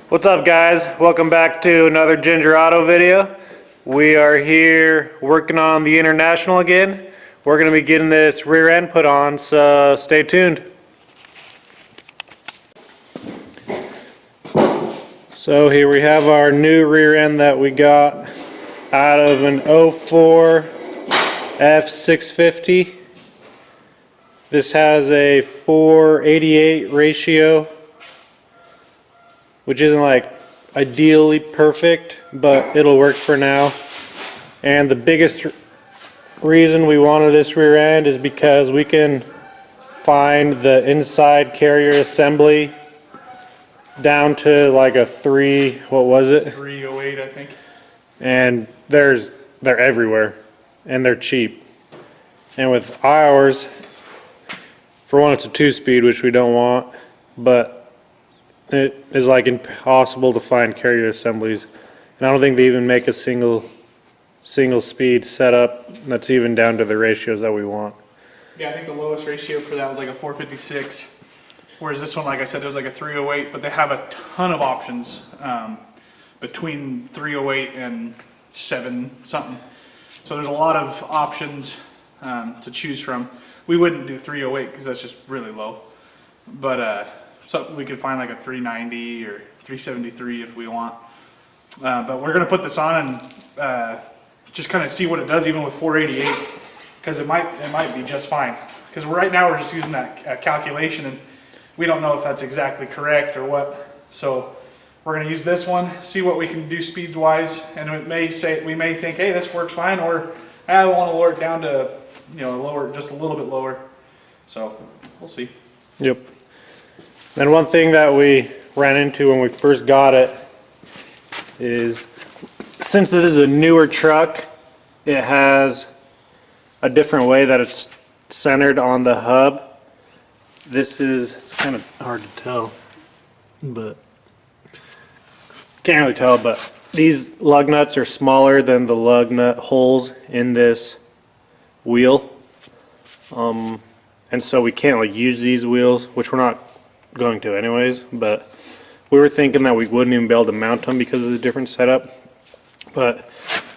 What's up, guys? Welcome back to another Ginger Auto video. We are here working on the International again. We're going to be getting this rear end put on, so stay tuned. So here we have our new rear end that we got out of an 04 F-650. This has a 4:88 ratio, which isn't like ideally perfect, but it'll work for now. And the biggest reason we wanted this rear end is because we can find the inside carrier assembly down to like a 308, I think. And they're everywhere, and they're cheap. And with ours, for one, it's a 2-speed, which we don't want, but it is like impossible to find carrier assemblies, and I don't think they even make a single speed setup that's even down to the ratios that we want. Yeah, I think the lowest ratio for that was like a 456, whereas this one, like I said, it was like a 308, but they have a ton of options between 308 and 7 something. So there's a lot of options to choose from. We wouldn't do 308 because that's just really low, but so we could find like a 390 or 373 if we want. But we're gonna put this on and just kind of see what it does even with 488, because it might be just fine. Because right now we're just using that calculation and we don't know if that's exactly correct or what. So we're gonna use this one, see what we can do speeds wise, and we may think, hey, this works fine, or I want to lower it down to, you know, lower just a little bit lower. So we'll see. Yep. And one thing that we ran into when we first got it is, since this is a newer truck, it has a different way that it's centered on the hub. It's kind of hard to tell, but can't really tell, but these lug nuts are smaller than the lug nut holes in this wheel. And so we can't like use these wheels, which we're not going to anyways, but we were thinking that we wouldn't even be able to mount them because of the different setup, but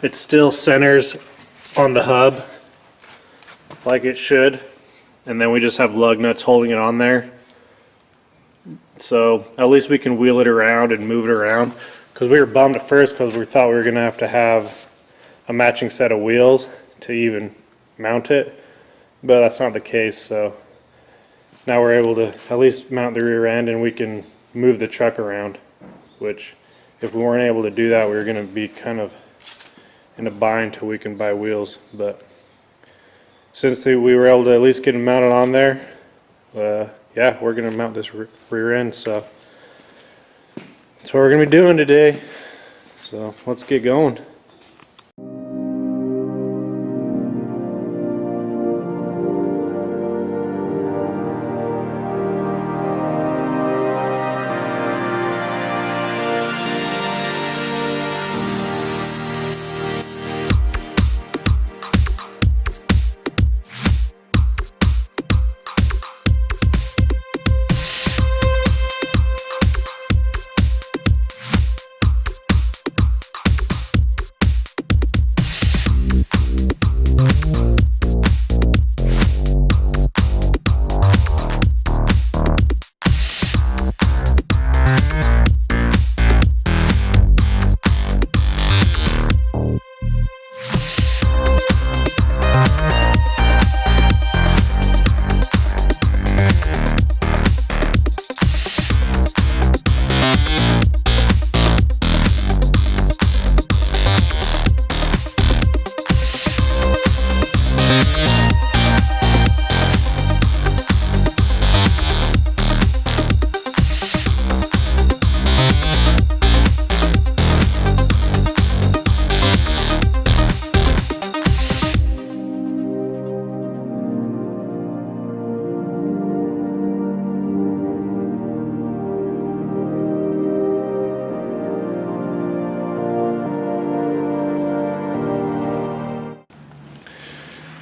it still centers on the hub like it should, and then we just have lug nuts holding it on there, so at least we can wheel it around and move it around, because we were bummed at first because we thought we were going to have a matching set of wheels to even mount it, but that's not the case. So now we're able to at least mount the rear end and we can move the truck around, which if we weren't able to do that, we were going to be kind of in a bind till we can buy wheels. But since we were able to at least get them mounted on there, yeah, we're going to mount this rear end. So that's what we're going to be doing today. So let's get going.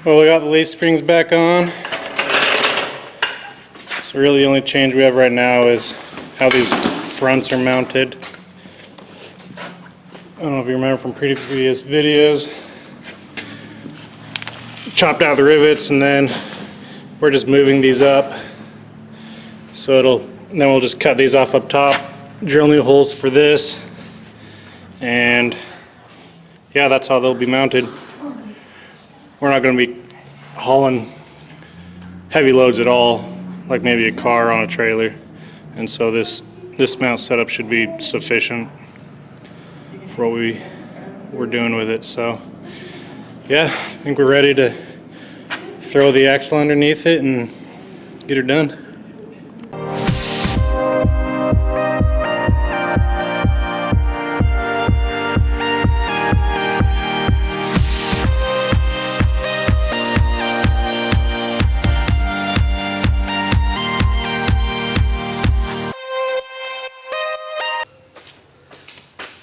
Well, we got the leaf springs back on. So really the only change we have right now is how these fronts are mounted. I don't know if you remember from previous videos, chopped out the rivets, and then we're just moving these up. So then we'll just cut these off up top, drill new holes for this, and yeah, that's how they'll be mounted. We're not going to be hauling heavy loads at all, like maybe a car on a trailer, and so this mount setup should be sufficient for what we're doing with it. So yeah, I think we're ready to throw the axle underneath it and get her done.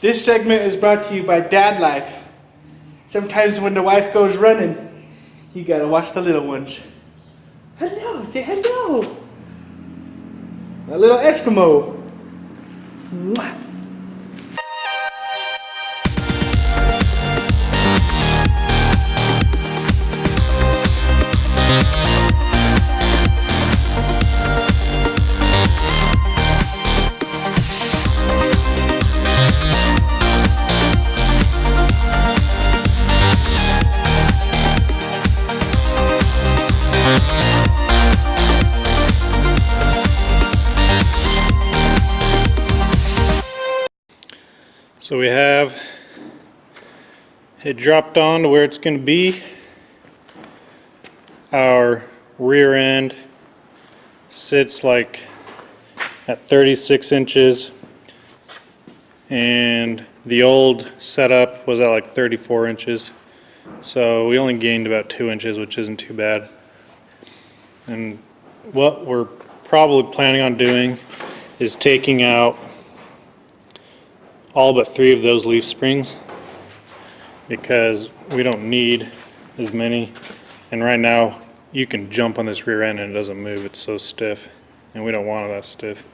This segment is brought to you by Dad Life. Sometimes when the wife goes running, you gotta watch the little ones. Hello, say hello. A little Eskimo. Mwah. So we have it dropped on to where it's going to be. Our rear end sits like at 36 inches, and the old setup was at like 34 inches. So we only gained about 2 inches, which isn't too bad. And what we're probably planning on doing is taking out all but 3 of those leaf springs, because we don't need as many. And right now you can jump on this rear end and it doesn't move, it's so stiff, and we don't want it that stiff.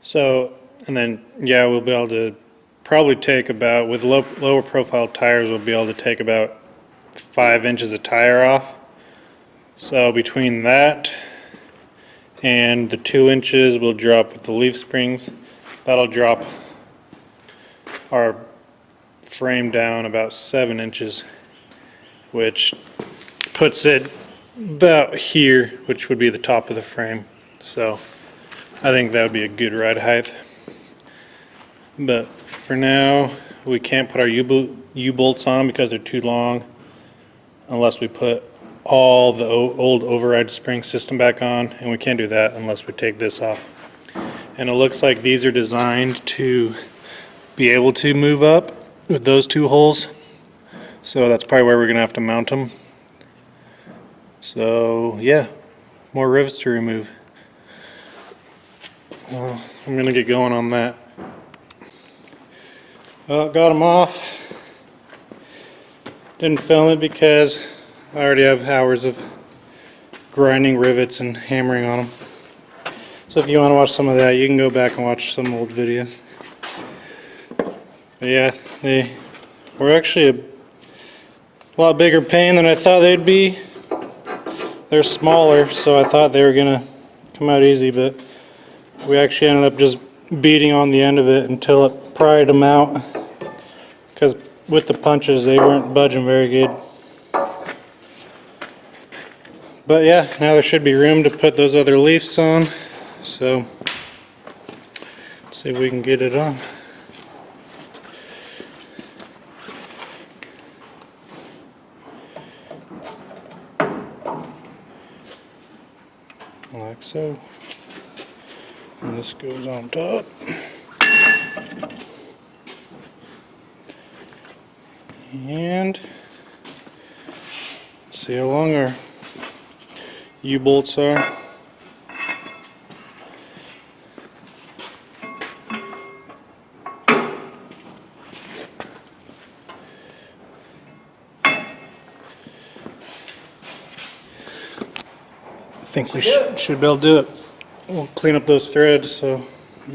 So, and then yeah, we'll be able to probably take about, with lower profile tires, we'll be able to take about 5 inches of tire off. So between that and the 2 inches we'll drop with the leaf springs, that'll drop our frame down about 7 inches, which puts it about here, which would be the top of the frame. So I think that would be a good ride height. But for now, we can't put our U-bolts on because they're too long, unless we put all the old override spring system back on, and we can't do that unless we take this off. And it looks like these are designed to be able to move up with those 2 holes, so that's probably where we're gonna have to mount them. So yeah, more rivets to remove. I'm gonna get going on that. Well, got them off. Didn't film it because I already have hours of grinding rivets and hammering on them. So if you want to watch some of that, you can go back and watch some old videos. But yeah, they were actually a lot bigger pain than I thought they'd be. They're smaller, so I thought they were gonna come out easy, but we actually ended up just beating on the end of it until it pried them out, because with the punches they weren't budging very good. But yeah, now there should be room to put those other leaves on, so let's see if we can get it on. Like so. And this goes on top. And see how long our U-bolts are. I think we should be able to do it. We'll clean up those threads so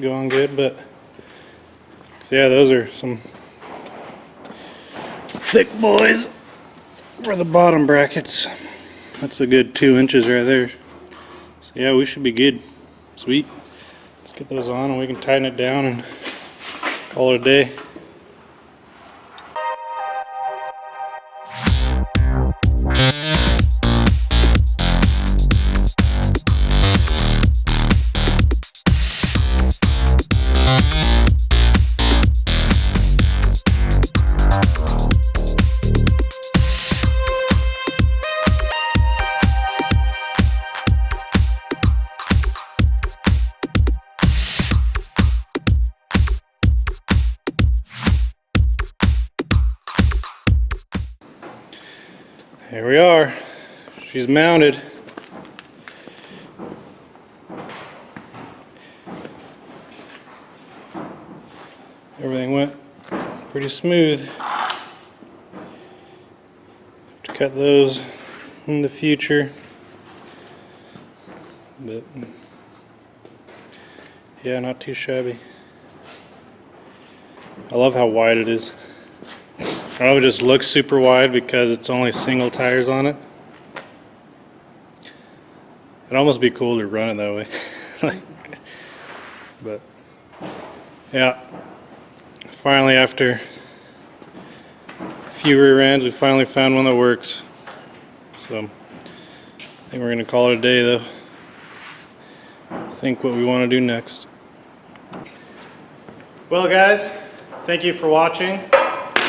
go on good, but yeah, those are some thick boys for the bottom brackets. That's a good 2 inches right there. So yeah, we should be good. Sweet. Let's get those on and we can tighten it down and call it a day. Here we are. She's mounted. Everything went pretty smooth. Have to cut those in the future. But yeah, not too shabby. I love how wide it is. I know it just looks super wide because it's only single tires on it. It'd almost be cool to run it that way. But yeah, finally after a few rear ends, we finally found one that works. So I think we're gonna call it a day though. Think what we want to do next. Well guys, thank you for watching.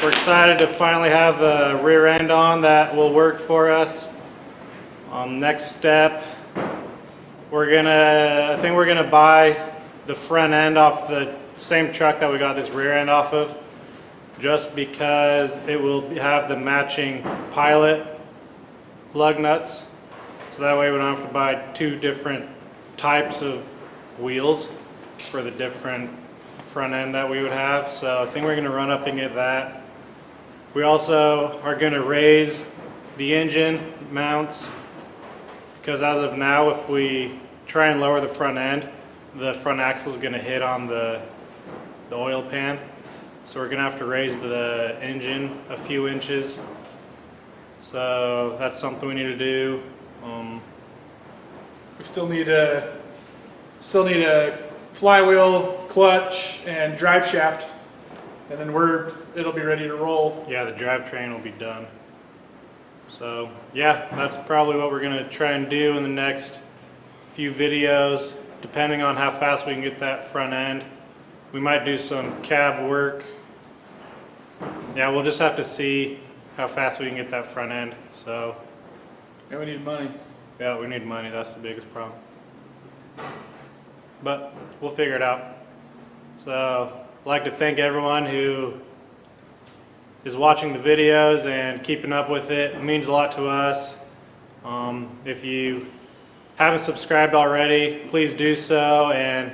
We're excited to finally have a rear end on that will work for us. Next step, I think we're gonna buy the front end off the same truck that we got this rear end off of, just because it will have the matching pilot lug nuts. So that way we don't have to buy 2 different types of wheels for the different front end that we would have. So I think we're gonna run up and get that. We also are going to raise the engine mounts, because as of now, if we try and lower the front end, the front axle is going to hit on the oil pan. So we're going to have to raise the engine a few inches. So that's something we need to do. We still need a flywheel, clutch, and drive shaft, and then it'll be ready to roll. Yeah, the drivetrain will be done. So yeah, that's probably what we're gonna try and do in the next few videos, depending on how fast we can get that front end. We might do some cab work. Yeah, we'll just have to see how fast we can get that front end. So And we need money. yeah, we need money. That's the biggest problem. But we'll figure it out. So I'd like to thank everyone who is watching the videos and keeping up with it. It means a lot to us. If you haven't subscribed already, please do so and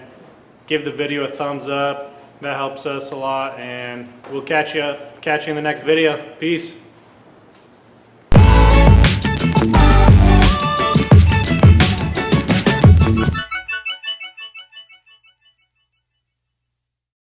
give the video a thumbs up. That helps us a lot, and we'll catch you in the next video. Peace.